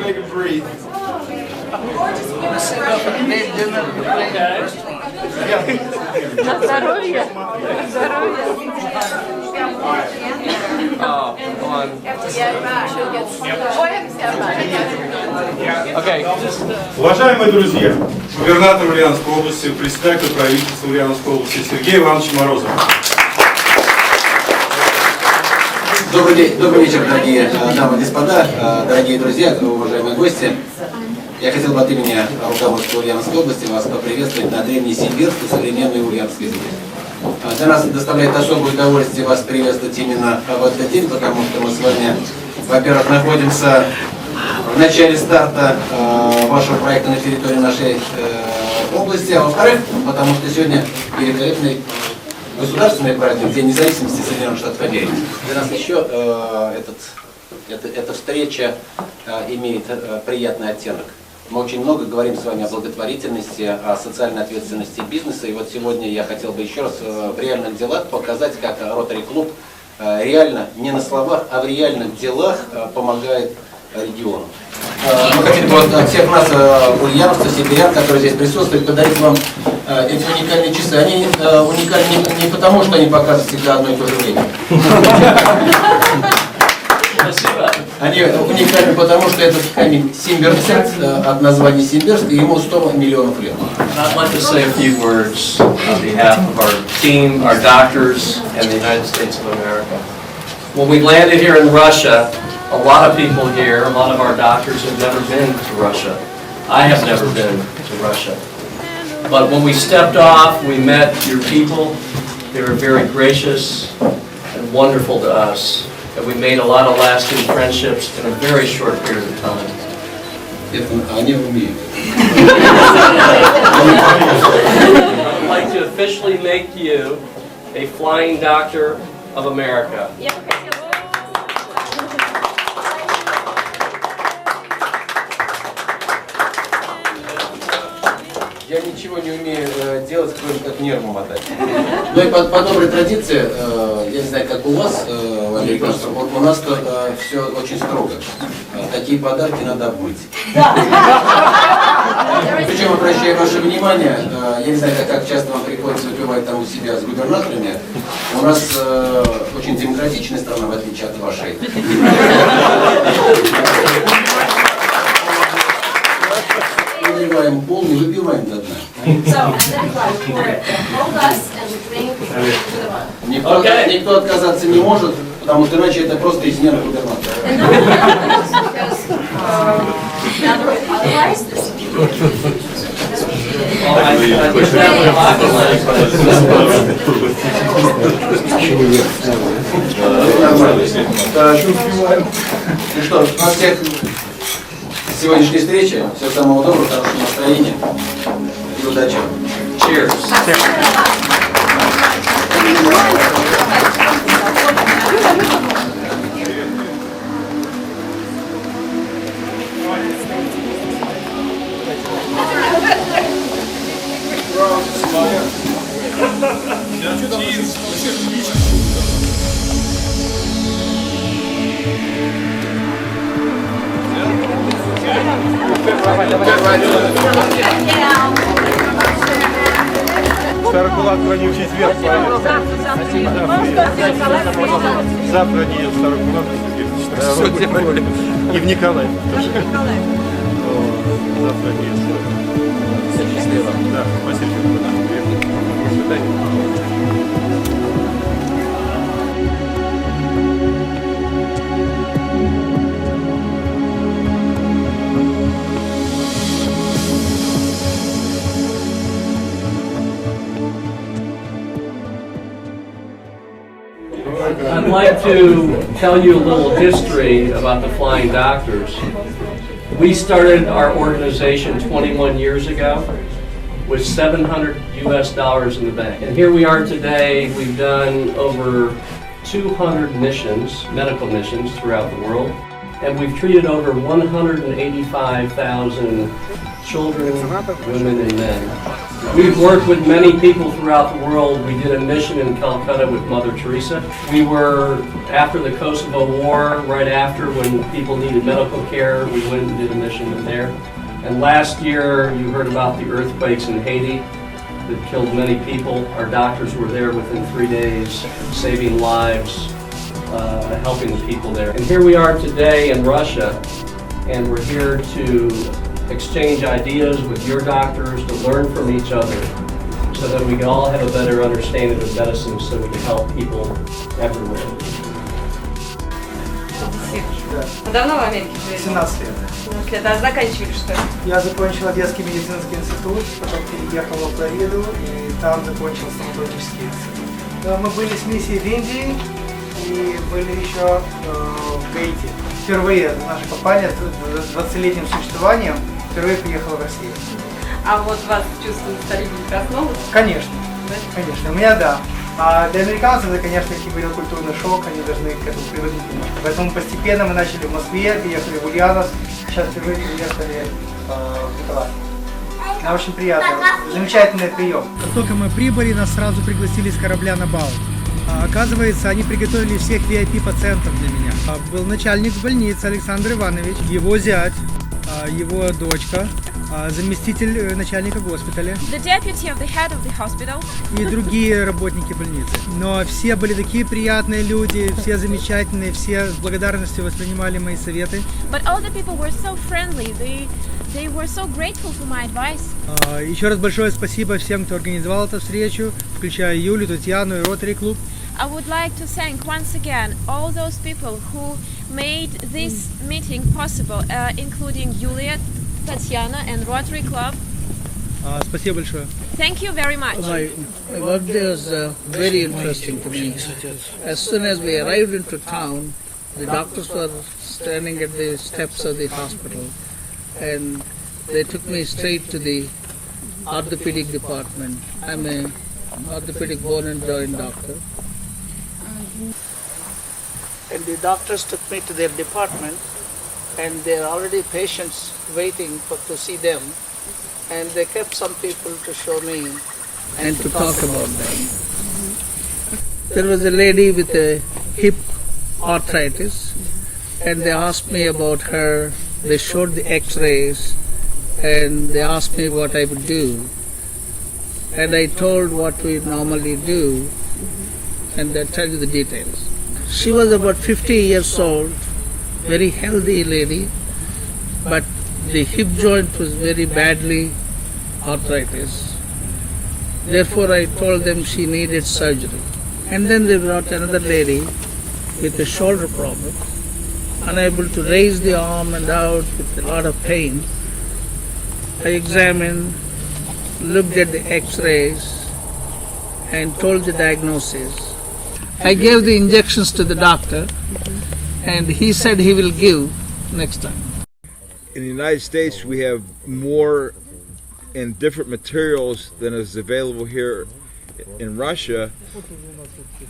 make him breathe. На здоровье. На здоровье. Okay. Уважаемые друзья, губернатор Ульяновской области, председатель правительства Ульяновской области Сергей Иванович Морозов. Добрый вечер, дорогие дамы и господа, дорогие друзья, уважаемые гости. Я хотел бы от имени руководства Ульяновской области вас поприветствовать на древней симбирской современной ульяновской земле. Для нас доставляет особое удовольствие вас приветствовать именно в этот день, потому что мы с вами, во-первых, находимся в начале старта вашего проекта на территории нашей области, а во-вторых, потому что сегодня великолепный государственный праздник, День независимости Соединенных Штатов Америки. Для нас еще эта встреча имеет приятный оттенок. Мы очень много говорим с вами о благотворительности, о социальной ответственности бизнеса. И вот сегодня я хотел бы еще раз в реальных делах показать, как Rotary Club реально, не на словах, а в реальных делах помогает региону. Мы хотели бы от всех нас, ульяновцев, сибирян, которые здесь присутствуют, подарить вам эти уникальные часы. Они уникальны не потому, что они показывают всегда одно и то же время. Они уникальны потому, что этот камень симбирцет от названия Симбирск, и ему 100 миллионов лет. I'd like to say a few words on behalf of our team, our doctors, and the United States of America. When we landed here in Russia, a lot of people here, a lot of our doctors have never been to Russia. I have never been to Russia. But when we stepped off, we met your people. They were very gracious and wonderful to us. And we made a lot of lasting friendships in a very short period of time. I'd like to officially make you a Flying Doctor of America. Я ничего не умею делать, кроме как нервы мотать. Ну и по доброй традиции, я не знаю, как у вас, в Америке, у нас все очень строго. Такие подарки надо обмыть. Причем, обращаю ваше внимание, я не знаю, как часто вам приходится выпивать там у себя с губернаторами, у нас очень демократичная страна, в отличие от вашей. Выливаем пол, не выпиваем до дна. Никто отказаться не может, потому что иначе это просто измена губернатора. Ну что, на всех сегодняшней встречи. Всего самого доброго, хорошего настроения и удачи. Cheers. Старый кулак хранил честь вверх. Завтра они едут в Старый кулак. И в Николаев тоже. Завтра они едут. Счастливо. Да, спасибо. До свидания. I'd like to tell you a little history about the Flying Doctors. We started our organization 21 years ago with $700 US in the bank. And here we are today. We've done over 200 missions, medical missions throughout the world. And we've treated over 185,000 children, women, and men. We've worked with many people throughout the world. We did a mission in Calcutta with Mother Teresa. We were, after the Kosovo War, right after when people needed medical care, we went and did a mission there. And last year, you heard about the earthquakes in Haiti that killed many people. Our doctors were there within 3 days, saving lives, helping the people there. And here we are today in Russia, and we're here to exchange ideas with your doctors, to learn from each other, so that we can all have a better understanding of medicine, so we can help people everywhere. Давно в Америке живете? 17 лет. 17 лет. А заканчивали что? Я закончил Одесский медицинский институт, потом переехал во Флориду и там закончил стоматологический институт. Мы были с миссией в Индии и были еще в Гаити. Впервые наша компания с 20-летним существованием впервые приехала в Россию. А вот вас чувство ностальгии коснулось? Конечно, Да? конечно, у меня да. А для американцев это, конечно, был культурный шок, они должны к этому привыкнуть немножко. Поэтому постепенно мы начали в Москве, приехали в Ульяновск, сейчас впервые приехали в Николаев. Нам очень приятно, замечательный прием. Как только мы прибыли, нас сразу пригласили с корабля на бал. Оказывается, они приготовили всех VIP-пациентов для меня. Был начальник больницы Александр Иванович, его зять, его дочка, заместитель начальника госпиталя The deputy of the head of the hospital. и другие работники больницы. Но все были такие приятные люди, все замечательные, все с благодарностью воспринимали мои советы. But all the people were so friendly. They were so grateful for my advice. Еще раз большое спасибо всем, кто организовал эту встречу, включая Юлю, Татьяну и Rotary Club. I would like to thank once again all those people who made this meeting possible, including Yulia, Tatiana and Rotary Club. Спасибо большое. Thank you very much. My work there was very interesting to me. As soon as we arrived into town, the doctors were standing at the steps of the hospital, and they took me straight to the orthopedic department. I'm an orthopedic bone and joint doctor. And the doctors took me to their department, and there are already patients waiting to see them, and they kept some people to show me and to talk about them. There was a lady with a hip arthritis, and they asked me about her. They showed the x-rays, and they asked me what I would do, and I told what we normally do, and I tell you the details. She was about 50 years old, very healthy lady, but the hip joint was very badly arthritis. Therefore, I told them she needed surgery. And then they brought another lady with a shoulder problem, unable to raise the arm and out with a lot of pain. I examined, looked at the x-rays, and told the diagnosis. I gave the injections to the doctor, and he said he will give next time. In the United States, we have more and different materials than is available here in Russia,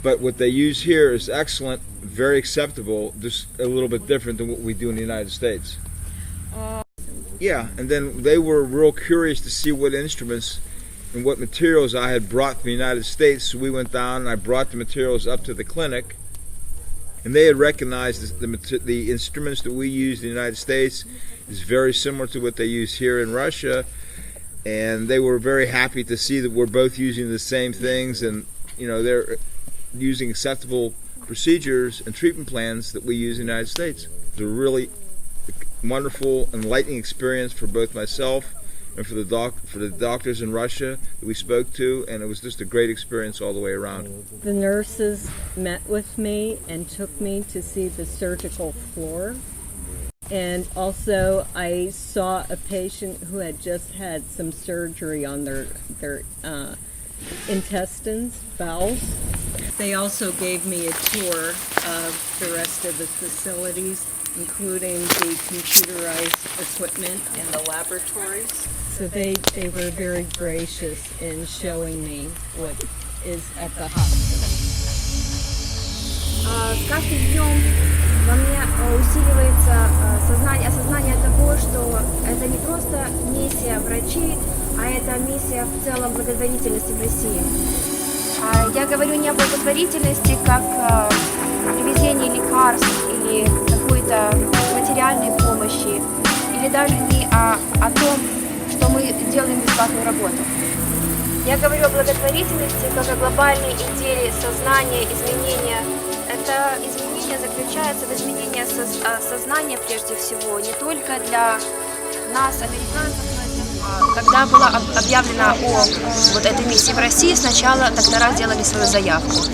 but what they use here is excellent, very acceptable, just a little bit different than what we do in the United States. Yeah, and then they were real curious to see what instruments and what materials I had brought from the United States. So we went down and I brought the materials up to the clinic, and they had recognized the instruments that we use in the United States is very similar to what they use here in Russia, and they were very happy to see that we're both using the same things, and they're using acceptable procedures and treatment plans that we use in the United States. It's a really wonderful, enlightening experience for both myself and for the doctors in Russia that we spoke to, and it was just a great experience all the way around. The nurses met with me and took me to see the surgical floor. And also I saw a patient who had just had some surgery on their intestines, bowels. They also gave me a tour of the rest of the facilities, including the computerized equipment in the laboratories. So they were very gracious in showing me what is at the hospital. С каждым днем во мне усиливается осознание того, что это не просто миссия врачей, а это миссия в целом благотворительности в России. Я говорю не о благотворительности как привезении лекарств или какой-то материальной помощи, или даже не о том, что мы делаем бесплатную работу. Я говорю о благотворительности как о глобальной идее сознания, изменения. Это изменение заключается в изменении сознания прежде всего, не только для нас, американцев. Когда было объявлено о вот этой миссии в России, сначала доктора сделали свою заявку.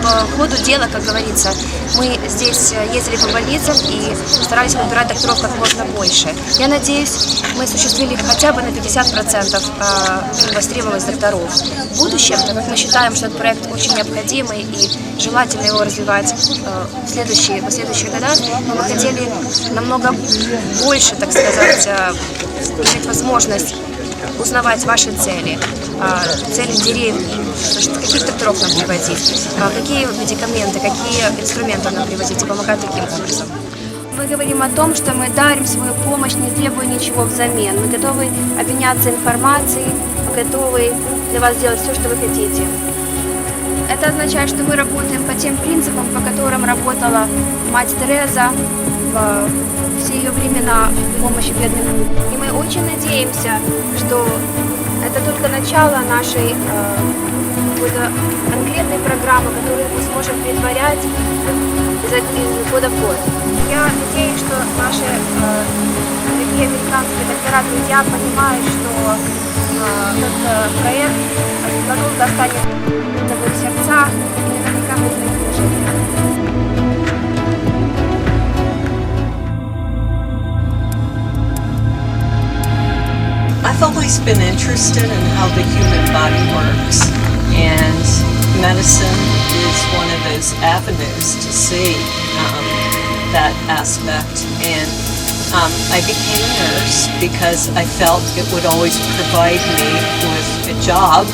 По ходу дела, как говорится, мы здесь ездили по больницам и старались выбирать докторов как можно больше. Я надеюсь, мы осуществили хотя бы на 50% востребованность докторов. В будущем, так как мы считаем, что этот проект очень необходимый и желательно его развивать в следующие годы, мы бы хотели намного больше, так сказать, иметь возможность узнавать ваши цели, цели деревни, каких докторов нам привозить, какие медикаменты, какие инструменты нам привозить и помогать таким образом. Мы говорим о том, что мы дарим свою помощь, не требуя ничего взамен. Мы готовы обменяться информацией, мы готовы для вас делать все, что вы хотите. Это означает, что мы работаем по тем принципам, по которым работала мать Тереза в все ее времена помощи бедным. И мы очень надеемся, что это только начало нашей какой-то конкретной программы, которую мы сможем претворять из года в год. Я надеюсь, что наши дорогие американские доктора, друзья понимают, что этот проект надолго останется в их сердцах и наверняка будет в их жизни. I've always been interested in how the human body works, and medicine is one of those avenues to see that aspect. And I became a nurse because I felt it would always provide me with a job,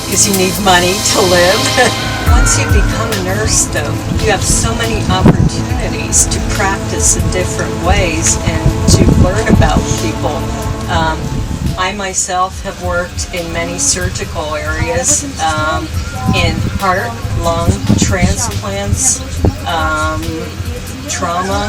because you need money to live. Once you become a nurse, though, you have so many opportunities to practice in different ways and to learn about people. I myself have worked in many surgical areas, in heart, lung transplants, trauma,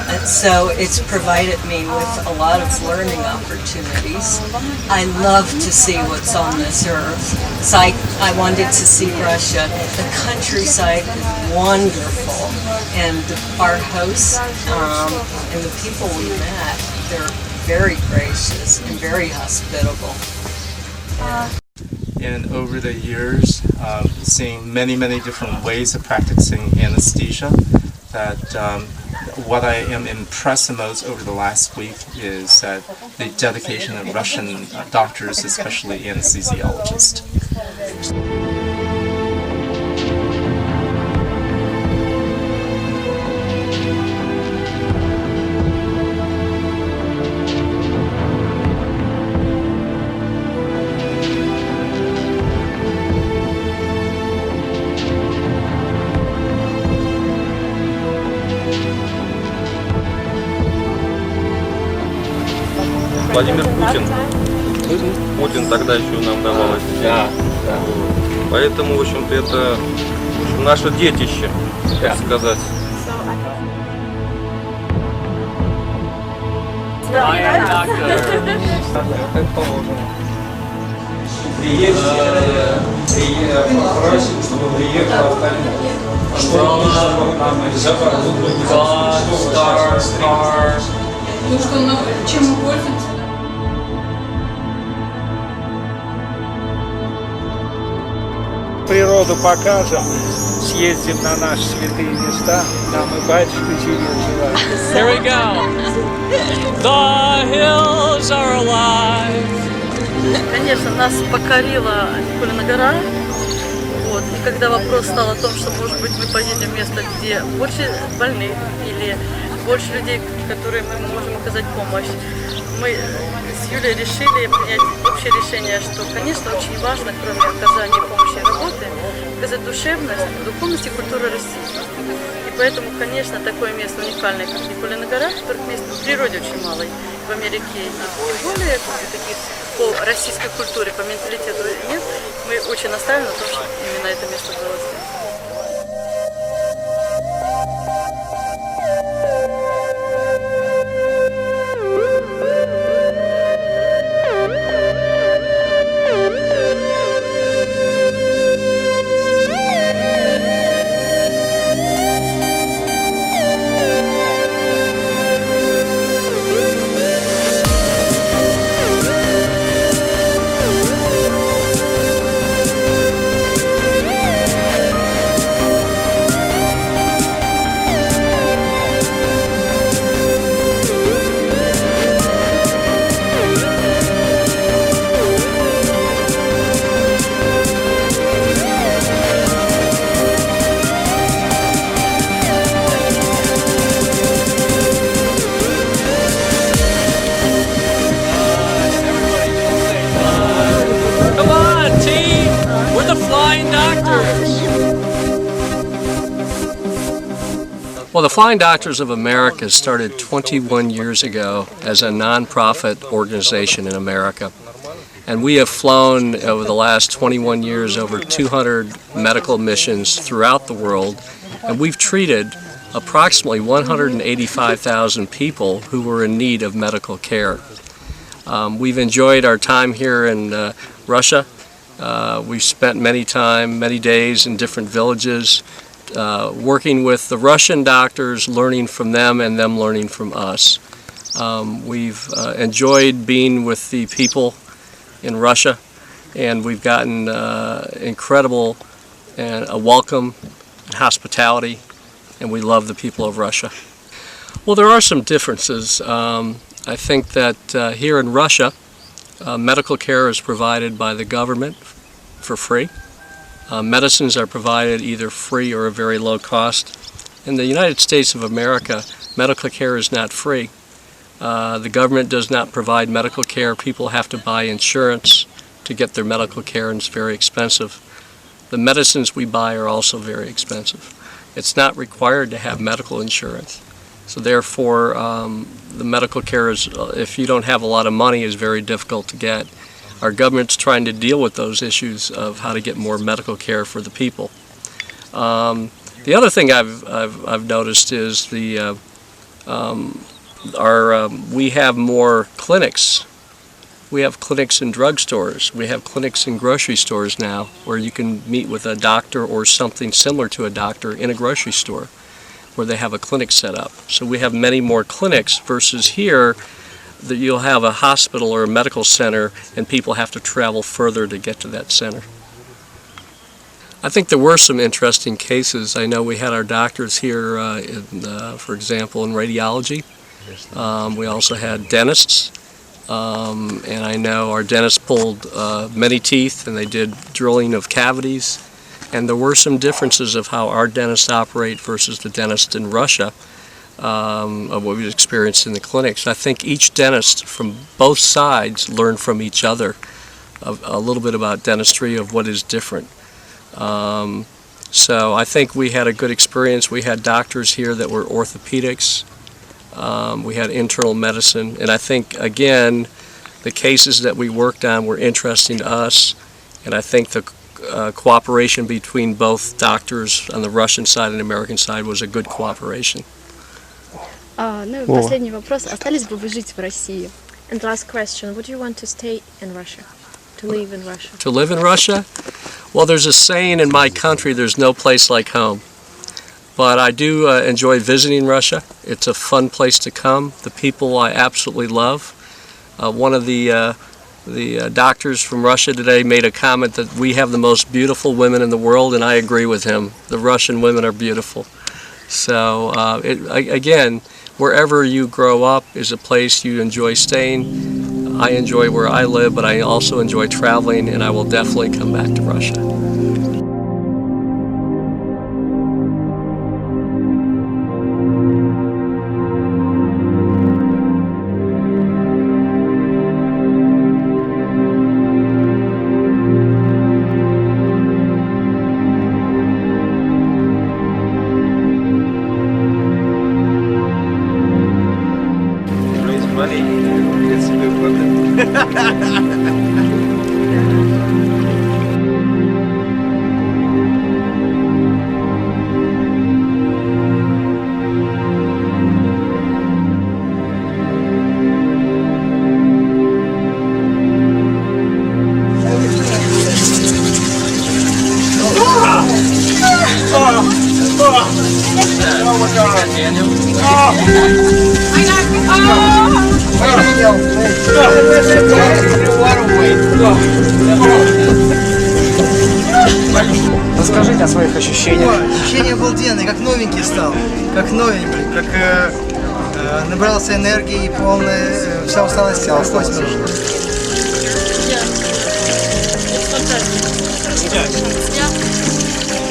and so it's provided me with a lot of learning opportunities. I love to see what's on this earth. So I wanted to see Russia. The countryside is wonderful, and our hosts and the people we met, they're very gracious and very hospitable. And over the years, seeing many different ways of practicing anesthesia, that what I am impressed most over the last week is that the dedication of Russian doctors, especially anesthesiologists. Владимир Путин тогда еще нам давал эти деньги. Поэтому, в общем-то, это наше детище, так сказать. Просим, чтобы приехал остальные. Что ну что, чем мы пользуемся? Природу покажем, съездим на наши святые места, нам и батюшка живет. Here we go. The hills are alive. Конечно, нас покорила Николина гора. Вот. И когда вопрос стал о том, что, может быть, мы поедем в место, где больше больных или больше людей, которые мы можем оказать помощь, мы с Юлей решили принять общее решение, что, конечно, очень важно, кроме оказания помощи и работы, показать духовность и культуру России. И Поэтому, конечно, такое место уникальное, как Николина гора, которых мест в природе очень мало в Америке. И тем более таких по российской культуре, по менталитету нет. Мы очень настаиваем на том, что именно это место было здесь. Well, the Flying Doctors of America started 21 years ago as a nonprofit organization in America. And we have flown over the last 21 years over 200 medical missions throughout the world. And we've treated approximately 185,000 people who were in need of medical care. We've enjoyed our time here in Russia. We've spent many days in different villages, working with the Russian doctors, learning from them and them learning from us. We've enjoyed being with the people in Russia, and we've gotten incredible and a welcome and hospitality, and we love the people of Russia. Well, there are some differences. I think that here in Russia, medical care is provided by the government for free. Medicines are provided either free or a very low cost. In the United States of America, medical care is not free. The government does not provide medical care. People have to buy insurance to get their medical care, and it's very expensive. The medicines we buy are also very expensive. It's not required to have medical insurance. So therefore, the medical care is, if you don't have a lot of money, is very difficult to get. Our government's trying to deal with those issues of how to get more medical care for the people. The other thing I've noticed is we have more clinics. We have clinics in drugstores. We have clinics in grocery stores now, where you can meet with a doctor or something similar to a doctor in a grocery store, where they have a clinic set up. So we have many more clinics versus here that you'll have a hospital or a medical center and people have to travel further to get to that center. I think there were some interesting cases. I know we had our doctors here, for example, in radiology. We also had dentists, and I know our dentists pulled many teeth and they did drilling of cavities. And there were some differences of how our dentists operate versus the dentists in Russia, of what we've experienced in the clinics. I think each dentist from both sides learned from each other a little bit about dentistry, of what is different. So I think we had a good experience. We had doctors here that were orthopedics. We had internal medicine. And I think, again, the cases that we worked on were interesting to us. And I think the cooperation between both doctors on the Russian side and American side was a good cooperation. Ну и последний вопрос. Остались бы вы жить в России? And last question, would you want to stay in Russia? To live in Russia? To live in Russia? Well, there's a saying in my country, there's no place like home. But I do enjoy visiting Russia. It's a fun place to come. The people I absolutely love. One of the doctors from Russia today made a comment that we have the most beautiful women in the world, and I agree with him. The Russian women are beautiful. So, again, wherever you grow up is a place you enjoy staying. I enjoy where I live, but I also enjoy traveling, and I will definitely come back to Russia. Расскажите о своих ощущениях. Ощущения обалденные, как новенький стал, как новенький, как набрался энергии и полная вся усталость села.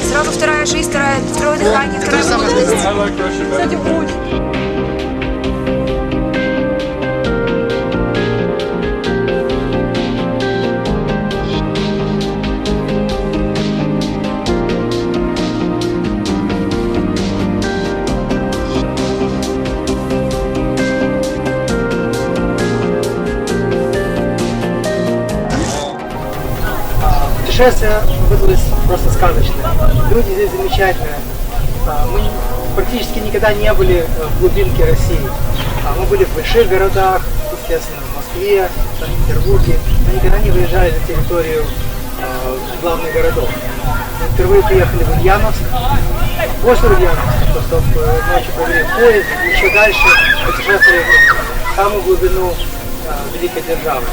Сразу вторая жизнь, второе дыхание, второе путь. Путешествие выдалось просто сказочное. Люди здесь замечательные. Мы практически никогда не были в глубинке России. Мы были в больших городах, естественно, в Москве, в Санкт-Петербурге, но никогда не выезжали на территорию главных городов. Мы впервые приехали в Ульяновск. После Ульяновска, чтобы ночью провели поезд, и еще дальше путешествовали в самую глубину великой державы.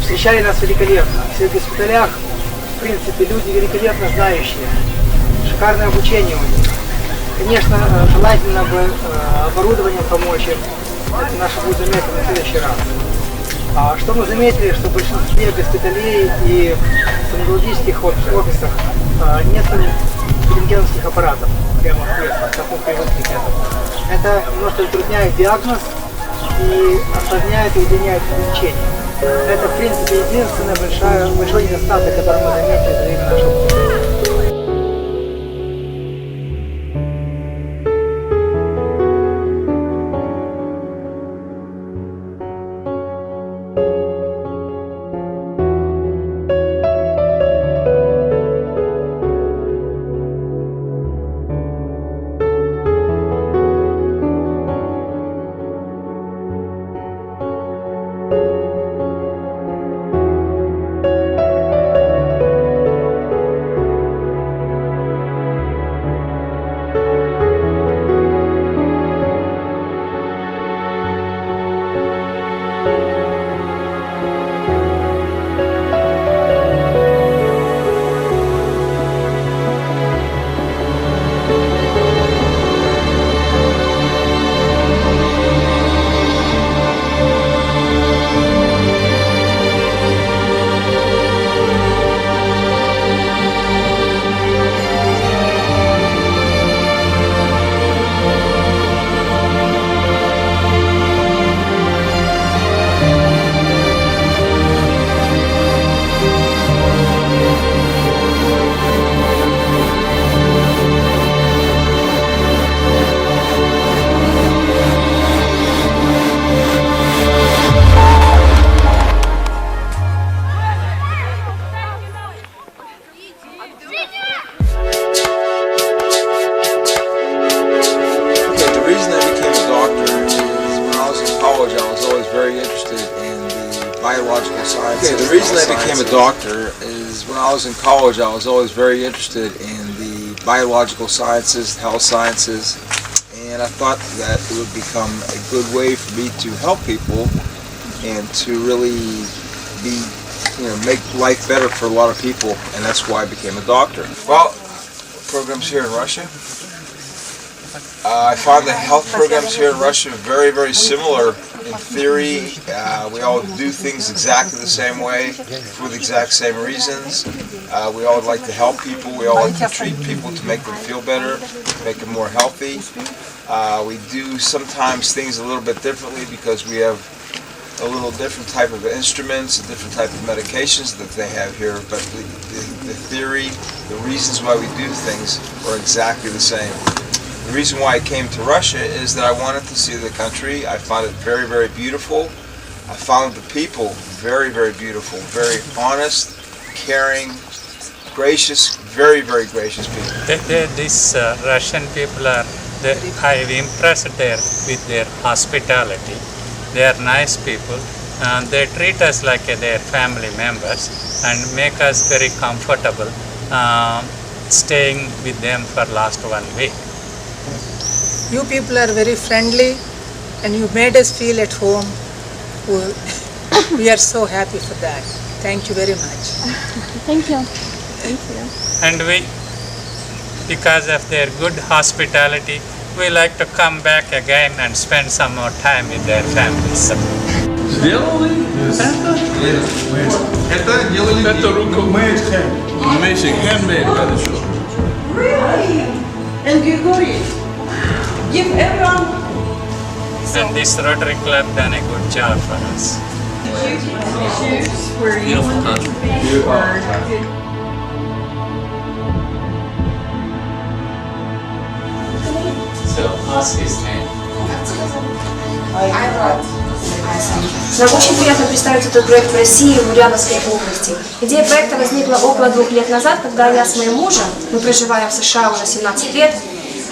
Встречали нас великолепно. В госпиталях, в принципе, люди великолепно знающие. Шикарное обучение у них. Конечно, желательно бы оборудованием помочь им. Это наше будет заметно на следующий раз. Что мы заметили, что в большинстве госпиталей и стоматологических офисах нет рентгеновских аппаратов прямо в креслах, как мы привыкли к этому. Это немножко затрудняет диагноз и осложняет и удлиняет лечение. Это, в принципе, единственный большой недостаток, который мы заметили за время нашего путешествия. The reason I became a doctor is when I was in college I was always very interested in the biological sciences, health sciences, and I thought that it would become a good way for me to help people and to really make life better for a lot of people, and that's why I became a doctor. Well, programs here in Russia. I found the health programs here in Russia very, very similar in theory. We all do things exactly the same way for the exact same reasons. We all like to help people. We all like to treat people to make them feel better, make them more healthy. We do sometimes things a little bit differently because we have a little different type of instruments, a different type of medications that they have here, but the theory, the reasons why we do things are exactly the same. The reason why I came to Russia is that I wanted to see the country. I found it very, very beautiful. I found the people very, very beautiful, very honest, caring, gracious, very, very gracious people. These Russian people I am impressed there with their hospitality. They are nice people and they treat us like their family members and make us very comfortable. staying with them for last 1 week. You people are very friendly and you made us feel at home. We are so happy for that. Thank you very much. Thank you. Thank you. And we, because of their good hospitality, we like to come back again and spend some more time with their families. Сделали? Это делали. Это rukmade hand. Amazing handmade, хорошо. Really? And Grigori, give everyone. And this Rotary Club done a good job for us. Beautiful country. So ask his name. Нам очень приятно представить этот проект в России, в Ульяновской области. Идея проекта возникла около 2 лет назад, когда я с моим мужем, мы проживаем в США уже 17 лет,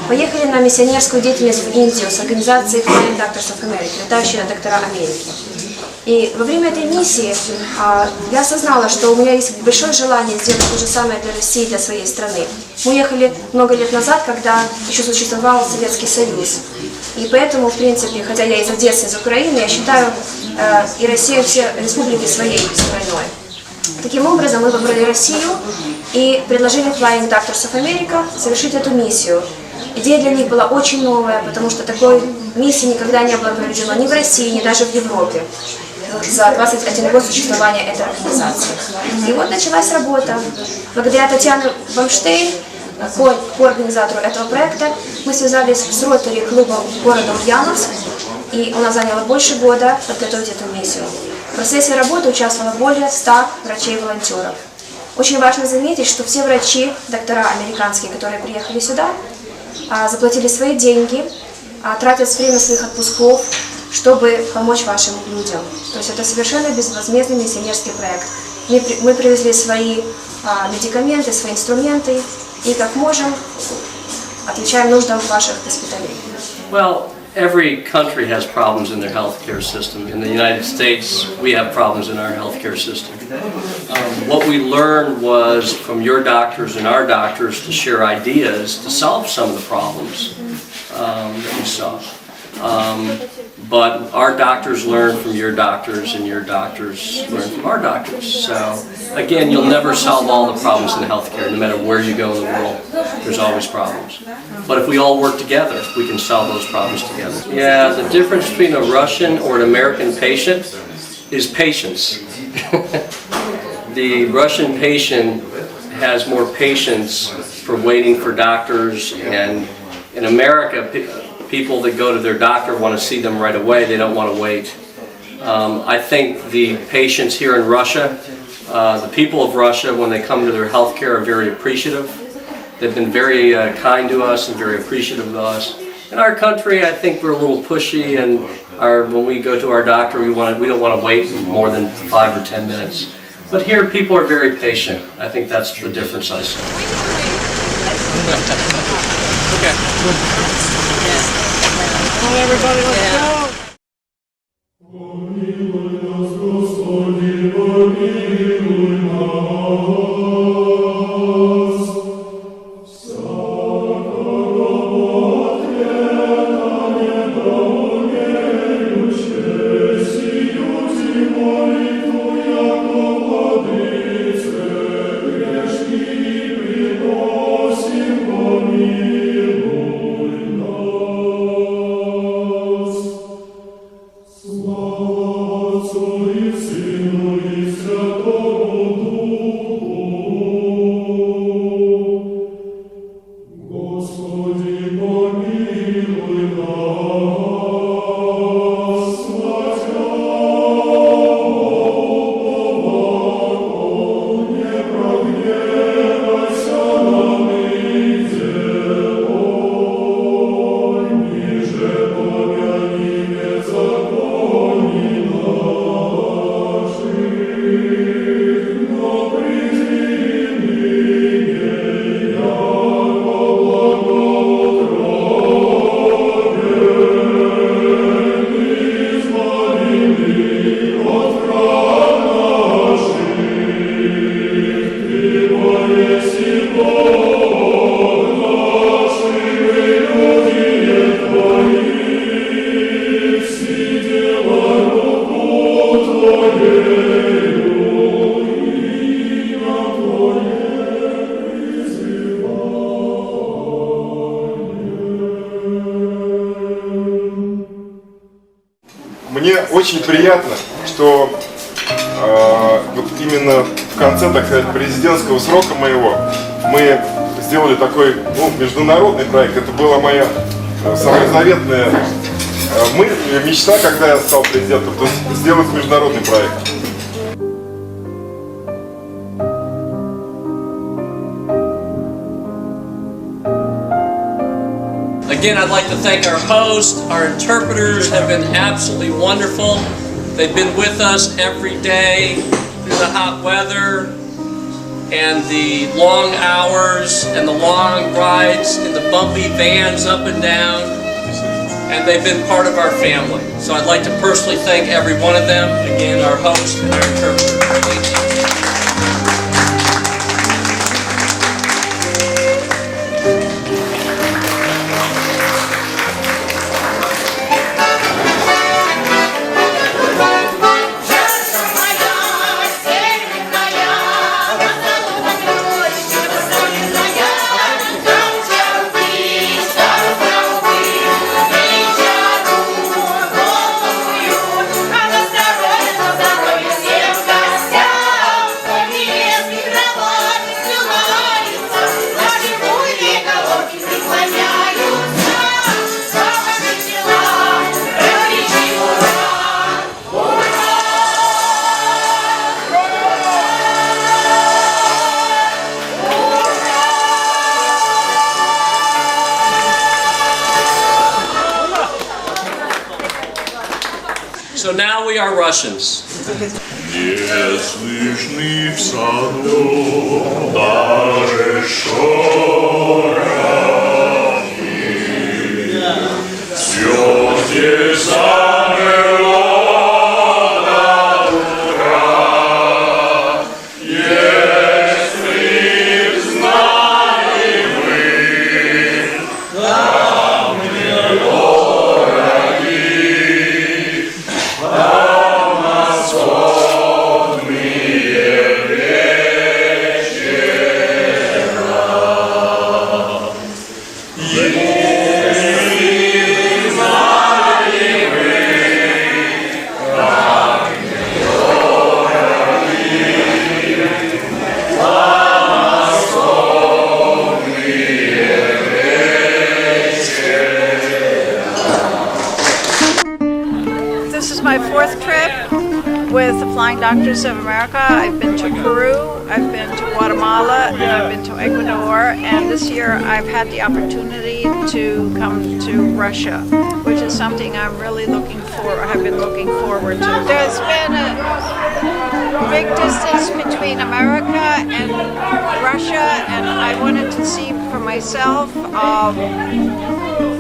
поехали на миссионерскую деятельность в Индию с организацией Flying Doctors of America, Летающие, доктора Америки. И во время этой миссии я осознала, что у меня есть большое желание сделать то же самое для России, для своей страны. Мы уехали много лет назад, когда еще существовал Советский Союз. И поэтому, в принципе, хотя я из Одессы, из Украины, я считаю и Россию, все республики своей страной. Таким образом, мы выбрали Россию и предложили Flying Doctors of America совершить эту миссию. Идея для них была очень новая, потому что такой миссии никогда не было проведено ни в России, ни даже в Европе за 21 год существования этой организации. И вот началась работа. Благодаря Татьяне Бамштейн, коорганизатору этого проекта, мы связались с Rotary клубом города Ульяновск, и у нас заняло больше года подготовить эту миссию. В процессе работы участвовало более 100 врачей и волонтеров. Очень важно заметить, что все врачи, доктора американские, которые приехали сюда, заплатили свои деньги, тратят время своих отпусков, чтобы помочь вашим людям. То есть это совершенно безвозмездный миссионерский проект. Мы привезли свои медикаменты, свои инструменты и как можем отвечаем нуждам ваших госпиталей. Well, every country has problems in their healthcare system. In the United States, we have problems in our healthcare system. What we learned was from your doctors and our doctors to share ideas to solve some of the problems that we saw. But our doctors learn from your doctors and your doctors learn from our doctors. So again, you'll never solve all the problems in healthcare, no matter where you go in the world. There's always problems. But if we all work together, we can solve those problems together. Yeah, the difference between a Russian or an American patient is patience. The Russian patient has more patience for waiting for doctors, and in America, people that go to their doctor want to see them right away. They don't want to wait. I think the patients here in Russia, the people of Russia, when they come to their health care, are very appreciative. They've been very kind to us and very appreciative of us. In our country, I think we're a little pushy, and when we go to our doctor, we don't want to wait more than 5 or 10 minutes. But here, people are very patient. I think that's the difference I see. Okay. Come on, everybody, let's go! Мне очень приятно, что вот именно в конце, так сказать, президентского срока моего мы сделали такой международный проект. Это была моя самая заветная мечта, когда я стал президентом, то есть сделать международный проект. Again, I'd like to thank our host. Our interpreters have been absolutely wonderful. They've been with us every day through the hot weather and the long hours and the long rides in the bumpy vans up and down. And they've been part of our family. So I'd like to personally thank every one of them. Again, our host and our interpreters. Thank you. So now we are Russians. Не слышны в саду даже шорохи. Все здесь замерло до утра. Если б знали вы, как мне дороги, This is my fourth trip with the Flying Doctors of America. I've been to Peru, I've been to Guatemala, and I've been to Ecuador, and this year I've had the opportunity to come to Russia, which is something I'm really have been looking forward to. There's been a big distance between America and Russia, and I wanted to see for myself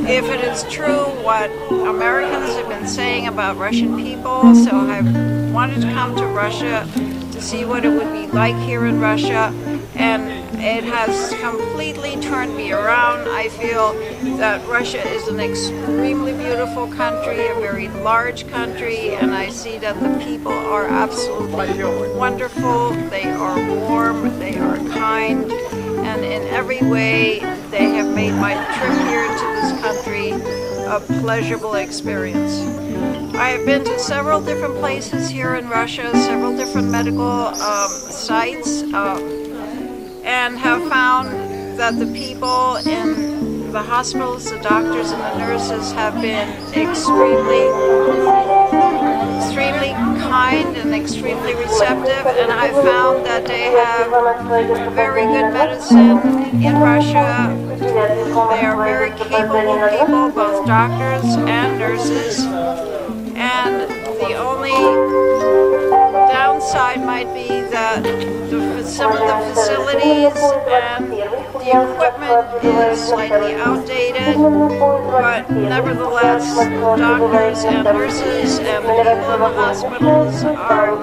if it is true what Americans have been saying about Russian people. So I wanted to come to Russia to see what it would be like here in Russia, and it has completely turned me around. I feel that Russia is an extremely beautiful country, a very large country, and I see that the people are absolutely wonderful. They are warm, they are kind, and in every way they have made my trip here to this country a pleasurable experience. I have been to several different places here in Russia, several different medical sites, and have found that the people in the hospitals, the doctors and the nurses have been extremely kind and extremely receptive, and I found that they have very good medicine in Russia. They are very capable people, both doctors and nurses, and the only downside might be that some of the facilities and the equipment is slightly outdated, but nevertheless, doctors and nurses and the people in the hospitals are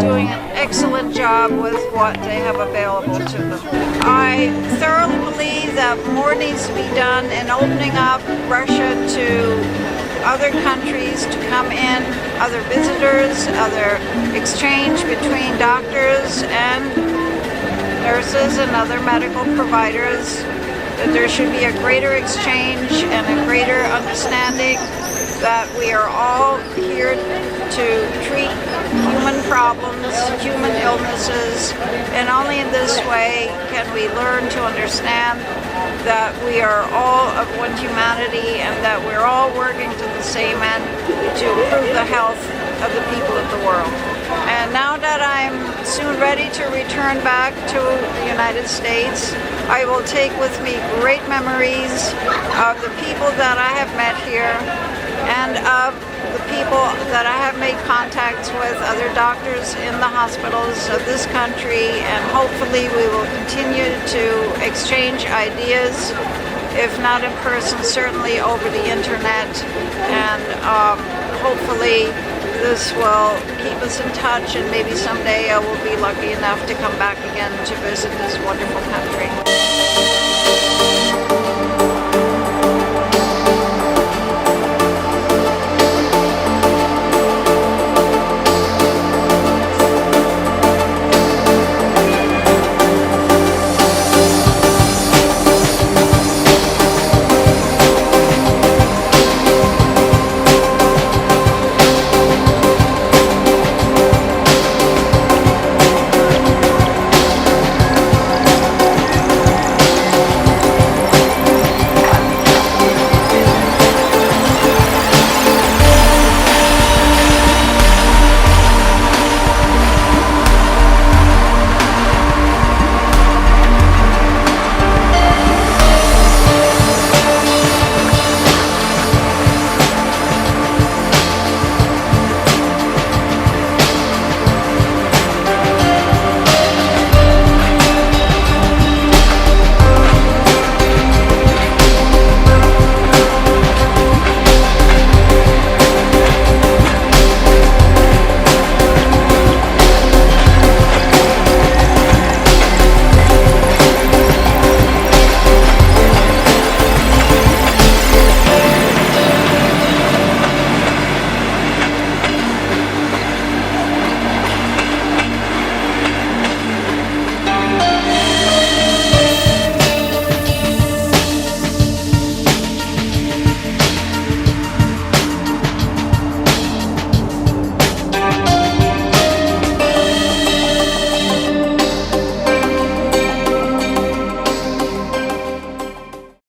doing an excellent job with what they have available to them. I thoroughly believe that more needs to be done in opening up Russia to other countries to come in, other visitors, other exchange between doctors and nurses and other medical providers, that there should be a greater exchange and a greater understanding that we are all here to treat human problems, human illnesses, and only in this way can we learn to understand that we are all of one humanity and that we're all working to the same end to improve the health of the people of the world. And now that I'm soon ready to return back to the United States, I will take with me great memories of the people that I have met here and of the people that I have made contacts with, other doctors in the hospitals of this country, and hopefully we will continue to exchange ideas, if not in person, certainly over the internet, and hopefully this will keep us in touch, and maybe someday I will be lucky enough to come back again to visit this wonderful country.